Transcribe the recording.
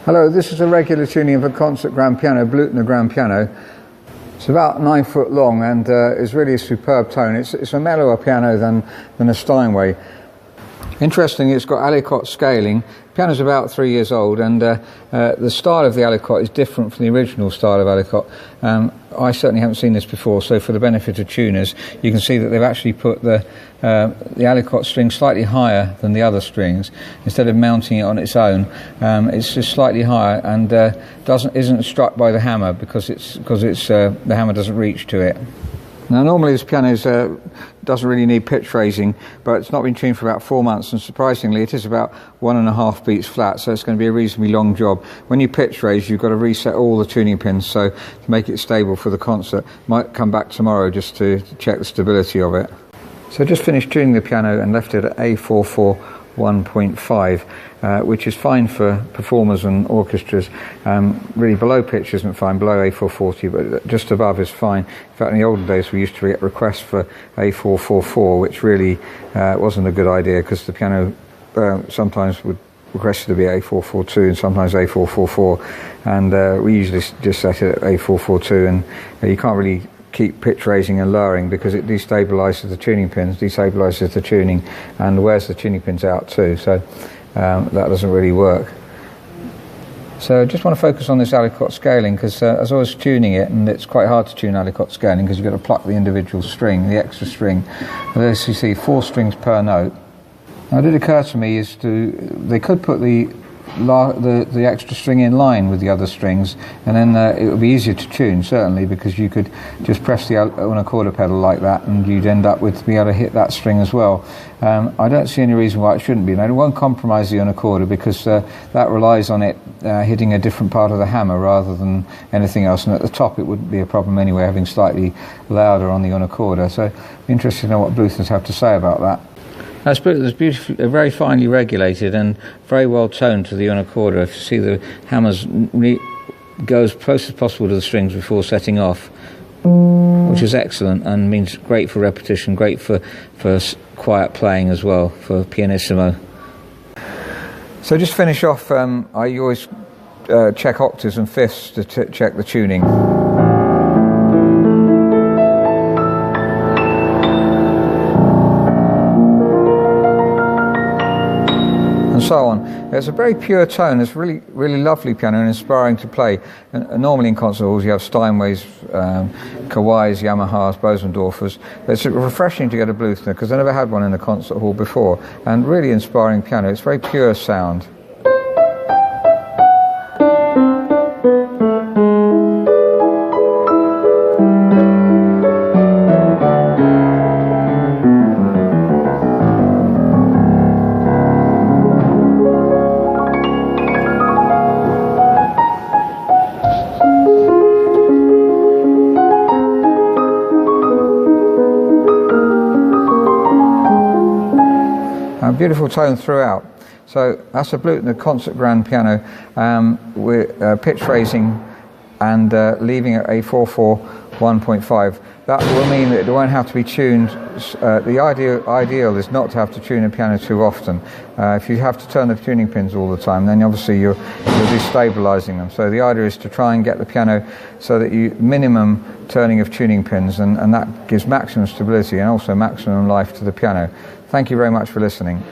Hello, this is a regular tuning of a concert grand piano, Bluthner grand piano. It's about 9 foot long and is really a superb tone. It's a mellower piano than a Steinway. Interestingly, it's got Aliquot scaling. The piano's about 3 years old, and the style of the Aliquot is different from the original style of Aliquot. I certainly haven't seen this before, so for the benefit of tuners, you can see that they've actually put the Aliquot string slightly higher than the other strings. Instead of mounting it on its own, it's just slightly higher and isn't struck by the hammer because the hammer doesn't reach to it. Now, normally this piano doesn't really need pitch raising, but it's not been tuned for about 4 months, and surprisingly it is about 1.5 beats flat, so it's going to be a reasonably long job. When you pitch raise, you've got to reset all the tuning pins so to make it stable for the concert. Might come back tomorrow just to check the stability of it. So I just finished tuning the piano and left it at A44 1.5, which is fine for performers and orchestras. Really below pitch isn't fine, below A440, but just above is fine. In fact, in the olden days we used to get requests for A444, which really wasn't a good idea, because the piano sometimes would request to be A442 and sometimes A444, and we usually just set it at A442, and you can't really keep pitch raising and lowering because it destabilizes the tuning pins, destabilizes the tuning, and wears the tuning pins out too, so that doesn't really work. So I just want to focus on this Aliquot scaling, because as I was tuning it, and it's quite hard to tune Aliquot scaling because you've got to pluck the individual string, the extra string. And as you see, 4 strings per note. Now, it did occur to me they could put the extra string in line with the other strings, and then it would be easier to tune, certainly, because you could just press the unicorder pedal like that and you'd end up with be able to hit that string as well. I don't see any reason why it shouldn't be. Now, it won't compromise the unicorder because that relies on it hitting a different part of the hammer rather than anything else, and at the top it wouldn't be a problem anyway, having slightly louder on the unicorder. So I'm interested to know what Bluthners have to say about that. It's beautifully, very finely regulated and very well toned to the unicorder. If you see, the hammers go as close as possible to the strings before setting off, which is excellent and means great for repetition, great for quiet playing as well, for pianissimo. So just finish off, I always check octaves and fifths to check the tuning. And so on. It's a very pure tone. It's really, really lovely piano and inspiring to play. And normally in concert halls you have Steinways, Kawais, Yamahas, Bosendorfers. It's refreshing to get a Bluthner because I never had one in a concert hall before, and really inspiring piano. It's very pure sound. Beautiful tone throughout. So that's a Bluthner concert grand piano with pitch raising and leaving at A44 1.5. That will mean that it won't have to be tuned. The ideal is not to have to tune a piano too often. If you have to turn the tuning pins all the time, then obviously you're destabilizing them. So the idea is to try and get the piano so that you minimum turning of tuning pins, and that gives maximum stability and also maximum life to the piano. Thank you very much for listening.